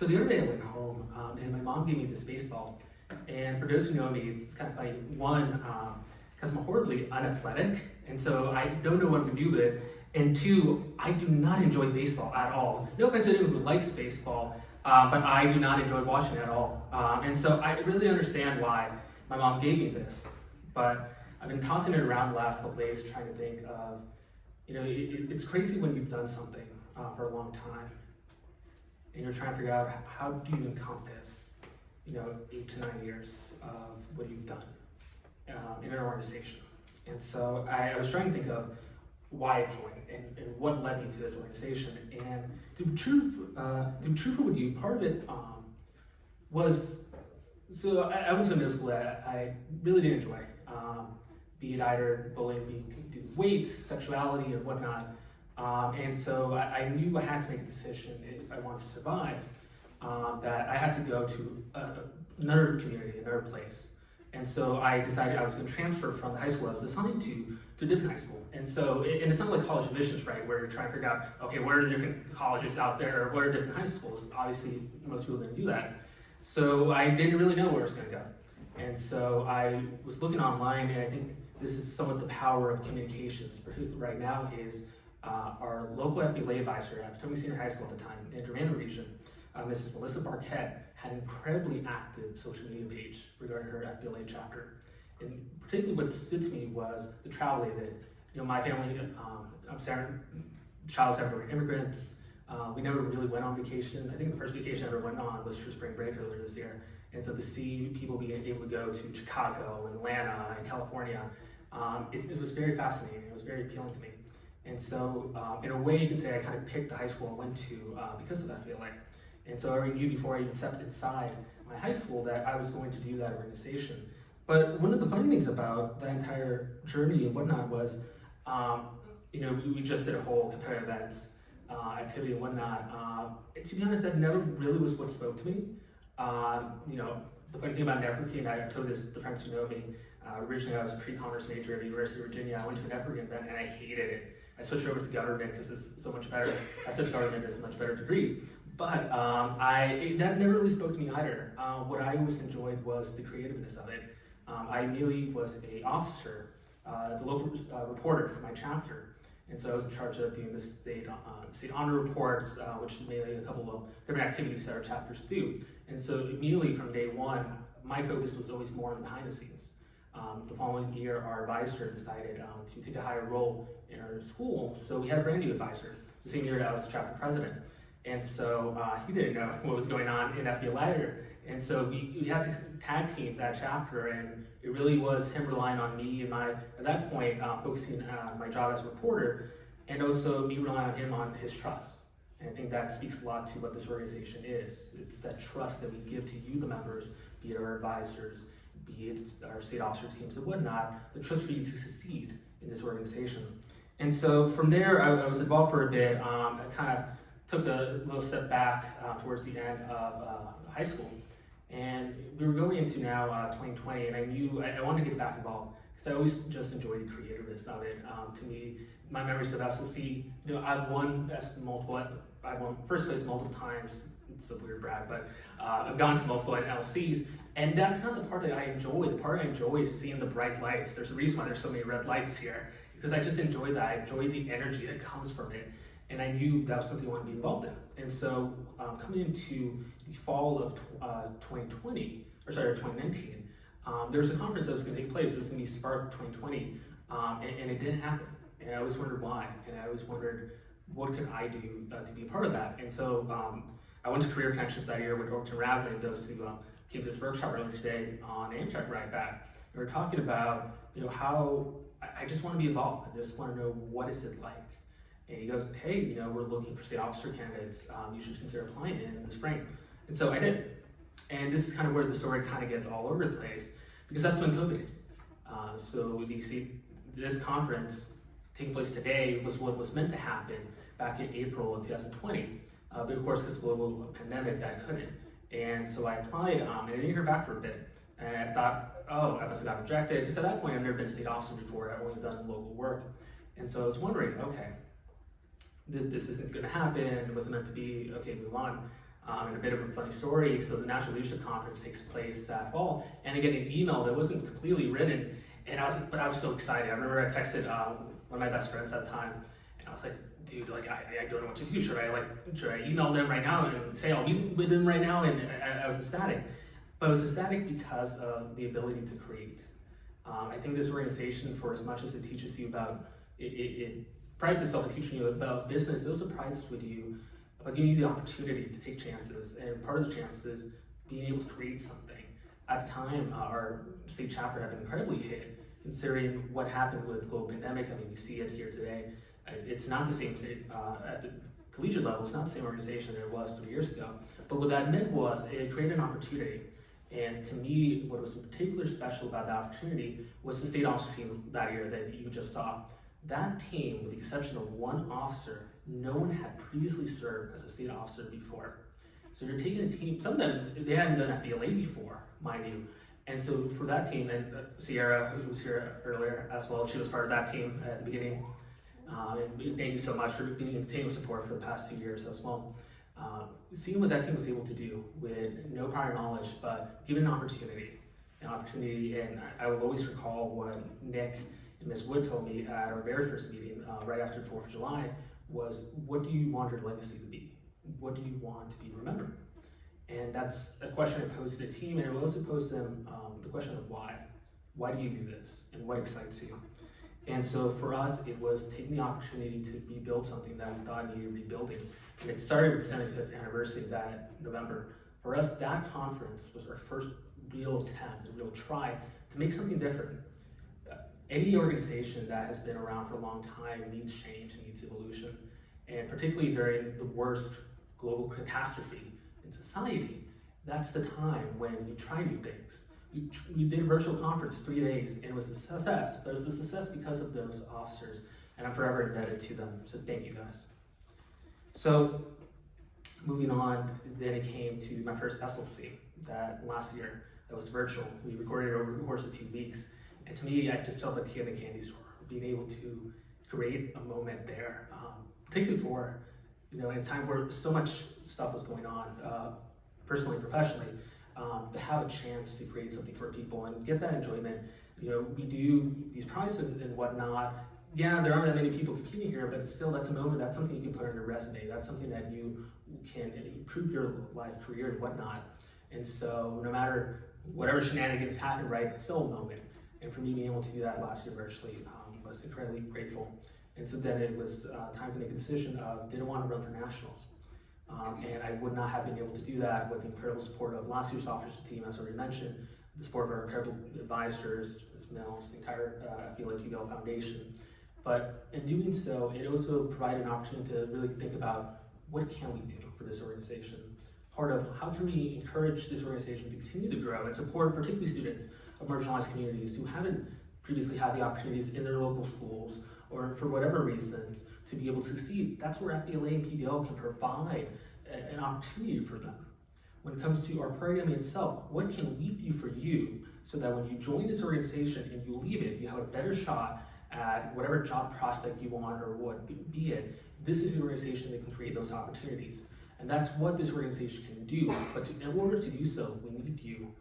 So the other day I went home and my mom gave me this baseball. And for those who know me, it's kind of funny. One, because I'm horribly unathletic, and so I don't know what to do with it. And two, I do not enjoy baseball at all. No offense to anyone who likes baseball, but I do not enjoy watching it at all. And so I really understand why my mom gave me this. But I've been tossing it around the last couple days trying to think of, it's crazy when you've done something for a long time and you're trying to figure out how do you encompass, 8 to 9 years of what you've done in an organization. And so I was trying to think of why I joined and what led me to this organization. And to be truthful with you, part of it was, so I went to a middle school that I really did enjoy, be it either bullying, be it weight, sexuality, or whatnot. And so I knew I had to make a decision if I wanted to survive, that I had to go to another community, another place. And so I decided I was going to transfer from the high school I was assigned to a different high school. And so, and it's not like college admissions, right, where you're trying to figure out, okay, what are the different colleges out there, or what are different high schools? Obviously, most people didn't do that. So I didn't really know where I was going to go. And so I was looking online, and I think this is somewhat the power of communications, particularly right now, is our local FBLA advisor at Potomac Senior High School at the time, in the Durham region, Mrs. Melissa Barquette, had an incredibly active social media page regarding her FBLA chapter. And particularly what stood to me was the travel they did. My family, I'm child Salvadoran immigrants. We never really went on vacation. I think the first vacation I ever went on was for spring break earlier this year. And so to see people being able to go to Chicago, Atlanta, and California, it was very fascinating. It was very appealing to me. And so in a way, you can say I kind of picked the high school I went to because of that feeling. And so I already knew before I even stepped inside my high school that I was going to do that organization. But one of the funny things about that entire journey and whatnot was, we just did a whole comparative events activity and whatnot. To be honest, that never really was what spoke to me. The funny thing about networking, I've told this to the friends who know me. Originally, I was a pre-commerce major at the University of Virginia. I went to a networking event and I hated it. I switched over to government because it's so much better. I said government is a much better degree. But that never really spoke to me either. What I always enjoyed was the creativeness of it. I immediately was an officer, the local reporter for my chapter. And so I was in charge of doing the state honor reports, which is mainly a couple of different activities that our chapters do. And so immediately from day one, my focus was always more on the behind the scenes. The following year, our advisor decided to take a higher role in our school. So we had a brand new advisor. The same year that I was the chapter president. And so he didn't know what was going on in FBLA. And so we had to tag team that chapter, and it really was him relying on me and at that point, focusing on my job as a reporter, and also me relying on him on his trust. And I think that speaks a lot to what this organization is. It's that trust that we give to you, the members, be it our advisors, be it our state officer teams and whatnot, the trust for you to succeed in this organization. And so from there, I was involved for a bit. I kind of took a little step back towards the end of high school. And we were going into now 2020, and I knew I wanted to get back involved because I always just enjoyed the creativeness of it. To me, my memories of SLC, I've won first place multiple times. It's a weird brag, but I've gone to multiple LCs, and that's not the part that I enjoy. The part I enjoy is seeing the bright lights. There's a reason why there's so many red lights here, because I just enjoy that. I enjoy the energy that comes from it. And I knew that was something I wanted to be involved in. And so coming into the fall of 2019, there was a conference that was going to take place. It was going to be Spark 2020, and it didn't happen. And I always wondered why. And I always wondered, what could I do to be a part of that? And so I went to Career Connections that year with Overton Ravlin, those who came to this workshop earlier today on Amtrak Ride Back. We were talking about how I just want to be involved. I just want to know, what is it like? And he goes, hey, we're looking for state officer candidates. You should consider applying in the spring. And so I did. And this is kind of where the story kind of gets all over the place, because that's when COVID hit. So you see, this conference taking place today was what was meant to happen back in April of 2020. But of course, because of the global pandemic, that couldn't. And so I applied, and I didn't hear back for a bit. And I thought, oh, I must have got rejected. Because at that point, I've never been a state officer before. I've only done local work. And so I was wondering, okay, this isn't going to happen. It wasn't meant to be. Okay, move on. And a bit of a funny story, so the National Leadership Conference takes place that fall, and I get an email that wasn't completely written, and I was so excited. I remember I texted one of my best friends at the time, and I was like, dude, like I don't know what to do. Should I email them right now and say I'll meet with them right now? And I was ecstatic. But I was ecstatic because of the ability to create. I think this organization, for as much as it teaches you about, it prides itself in teaching you about business, it also prides with you about giving you the opportunity to take chances. And part of the chances is being able to create something. At the time, our state chapter had been incredibly hit, considering what happened with the global pandemic. I mean, we see it here today. It's not the same at the collegiate level, it's not the same organization that it was 3 years ago. But what that meant was it created an opportunity. And to me, what was particularly special about that opportunity was the state officer team that year that you just saw. That team, with the exception of one officer, no one had previously served as a state officer before. So you're taking a team, some of them, they hadn't done FBLA before, mind you. And so for that team, and Sierra, who was here earlier as well, she was part of that team at the beginning. And thank you so much for being a team of support for the past 2 years as well. Seeing what that team was able to do with no prior knowledge, but given an opportunity, and I will always recall what Nick and Ms. Wood told me at our very first meeting right after the 4th of July was, what do you want your legacy to be? What do you want to be remembered? And that's a question I posed to the team, and I also posed to them the question of why. Why do you do this, and what excites you? And so for us, it was taking the opportunity to rebuild something that we thought needed rebuilding. And it started with the 75th anniversary that November. For us, that conference was our first real attempt, a real try to make something different. Any organization that has been around for a long time needs change, needs evolution. And particularly during the worst global catastrophe in society, that's the time when you try new things. We did a virtual conference 3 days, and it was a success, but it was a success because of those officers, and I'm forever indebted to them, so thank you guys. So, moving on, then it came to my first SLC that last year. That was virtual. We recorded it over the course of 2 weeks, and to me, I just felt like a kid in a candy store, being able to create a moment there, particularly for, in a time where so much stuff was going on, personally and professionally. To have a chance to create something for people and get that enjoyment. We do these prizes and whatnot. Yeah, there aren't that many people competing here, but still, that's a moment, that's something you can put on your resume. That's something that you can improve your life, career, and whatnot. And so no matter whatever shenanigans happen, right, it's still a moment. And for me, being able to do that last year virtually was incredibly grateful. And so then it was time to make a decision of, did I want to run for nationals? And I would not have been able to do that with the incredible support of last year's officer team, as already mentioned, the support of our incredible advisors, Ms. Mills, the entire FBLA-PBL Foundation. But in doing so, it also provided an opportunity to really think about, what can we do for this organization? Part of how can we encourage this organization to continue to grow and support particularly students of marginalized communities who haven't previously had the opportunities in their local schools, or for whatever reasons, to be able to succeed. That's where FBLA and PBL can provide an opportunity for them. When it comes to our program itself, what can we do for you so that when you join this organization and you leave it, you have a better shot at whatever job prospect you want, or what be it. This is the organization that can create those opportunities. And that's what this organization can do. But in order to do so, we need you.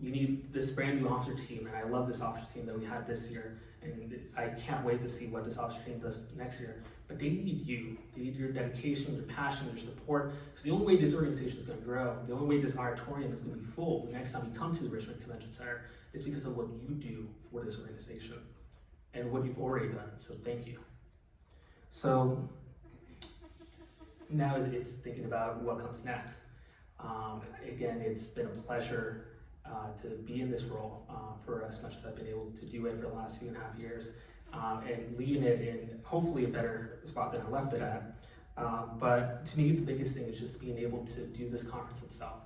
We need this brand new officer team, and I love this officer team that we had this year, and I can't wait to see what this officer team does next year. But they need you. They need your dedication, your passion, your support, because the only way this organization is going to grow, the only way this auditorium is going to be full the next time you come to the Richmond Convention Center is because of what you do for this organization and what you've already done. So thank you. So now it's thinking about what comes next. Again, it's been a pleasure to be in this role for as much as I've been able to do it for the last 2.5 years, and leaving it in hopefully a better spot than I left it at. But to me, the biggest thing is just being able to do this conference itself.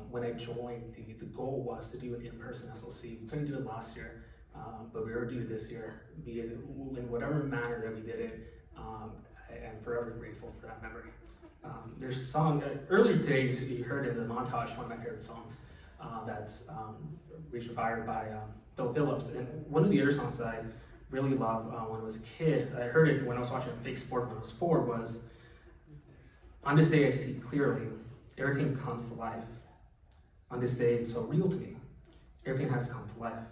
When I joined, the goal was to do an in-person SLC. We couldn't do it last year, but we were due this year, be it in whatever manner that we did it. I am forever grateful for that memory. There's a song, earlier today you heard in the montage, one of my favorite songs, that's Reach for Fire by Bill Phillips. And one of the other songs that I really love when I was a kid, I heard it when I was watching a fake sport when I was 4, was, on this day I see clearly, everything comes to life. On this day, it's so real to me. Everything has come to life.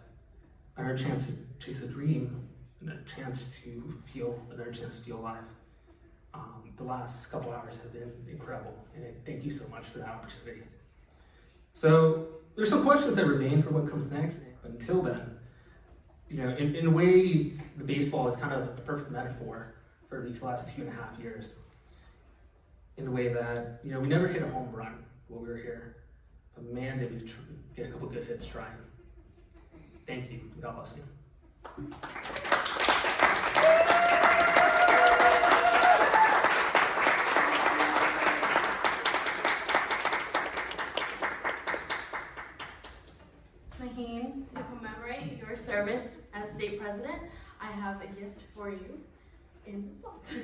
Another chance to chase a dream, another chance to feel alive. The last couple hours have been incredible, and I thank you so much for that opportunity. So there's some questions that remain for what comes next. But until then, in a way, the baseball is kind of a perfect metaphor for these last 2.5 years. In the way that, we never hit a home run while we were here, but man, did we get a couple good hits trying. Thank you. God bless you. Magin, to commemorate your service as state president, I have a gift for you in this box.